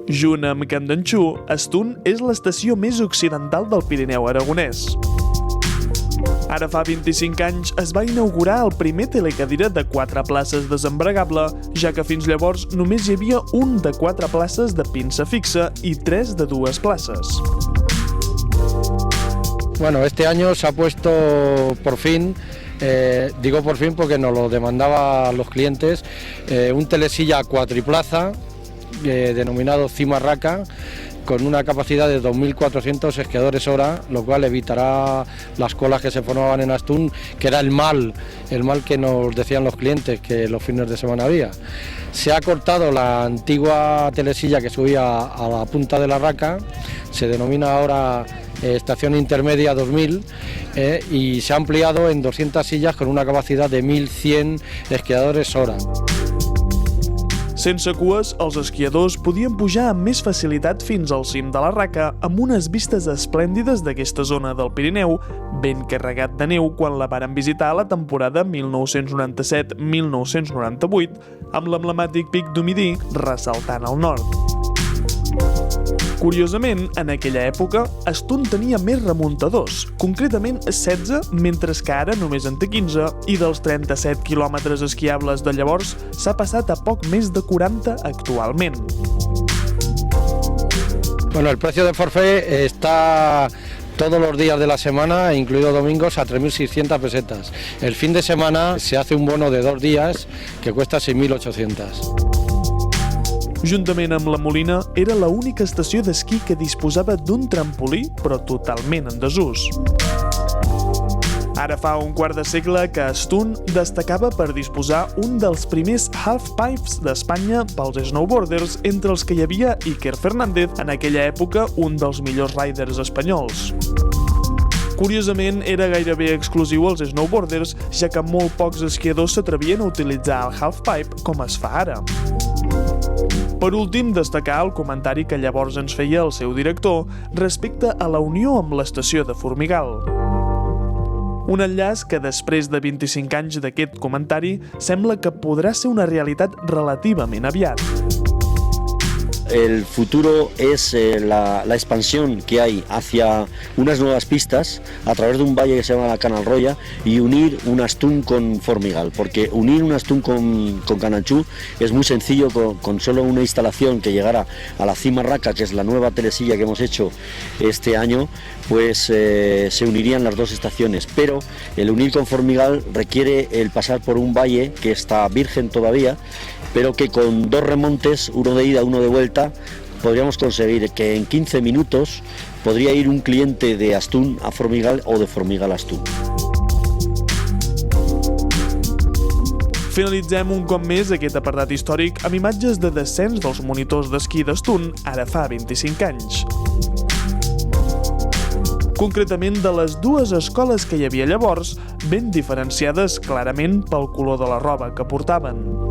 Junt amb Candanxú, Astun és l'estació més occidental del Pirineu aragonès. Ara fa 25 anys es va inaugurar el primer telecadira de 4 places desembregable, ja que fins llavors només hi havia un de 4 places de pinça fixa i 3 de 2 places. Bueno, este año se ha puesto por fin, digo por fin porque nos lo demandaban los clientes, un telesilla cuatriplaza denominado Cimarraca, con una capacidad de 2.400 esquiadores hora, lo cual evitará las colas que se formaban en Astun, que era el mal que nos decían los clientes que los fines de semana había. Se ha cortado la antigua telesilla que subía a la punta de la Raca, se denomina ahora estación intermedia 2000, y se ha ampliado en 200 sillas con una capacidad de 1.100 esquiadores hora. Sense cues, els esquiadors podien pujar amb més facilitat fins al cim de la Raca amb unes vistes esplèndides d'aquesta zona del Pirineu, ben carregat de neu quan la varen visitar a la temporada 1997-1998, amb l'emblemàtic pic d'Humidí ressaltant al nord. Curiosament, en aquella època, Astun tenia més remuntadors, concretament 16, mentre que ara només en té 15, i dels 37 quilòmetres esquiables de llavors s'ha passat a poc més de 40 actualment. Bueno, el precio de forfait está todos los días de la semana, incluido domingos, a 3.600 pesetas. El fin de semana se hace un bono de 2 días que cuesta 6.800. Juntament amb la Molina, era l'única estació d'esquí que disposava d'un trampolí, però totalment en desús. Ara fa un quart de segle que Astun destacava per disposar un dels primers halfpipes d'Espanya pels snowboarders, entre els que hi havia Iker Fernández, en aquella època un dels millors riders espanyols. Curiosament, era gairebé exclusiu als snowboarders, ja que molt pocs esquiadors s'atrevien a utilitzar el halfpipe com es fa ara. Per últim, destacar el comentari que llavors ens feia el seu director respecte a la unió amb l'estació de Formigal. Un enllaç que després de 25 anys d'aquest comentari sembla que podrà ser una realitat relativament aviat. El futuro es la expansión que hay hacia unas nuevas pistas a través de un valle que se llama la Canalroya y unir un Astun con Formigal, porque unir un Astun con Candanxú es muy sencillo con solo una instalación que llegara a la Cimarraca, que es la nueva telesilla que hemos hecho este año, pues se unirían las dos estaciones, pero el unir con Formigal requiere el pasar por un valle que está virgen todavía, pero que con 2 remontes, uno de ida, uno de vuelta, podríamos conseguir que en 15 minutos podría ir un cliente de Astun a Formigal o de Formigal a Astun. Finalitzem un cop més aquest apartat històric amb imatges de descens dels monitors d'esquí d'Astun ara fa 25 anys. Concretament de les 2 escoles que hi havia llavors, ben diferenciades clarament pel color de la roba que portaven.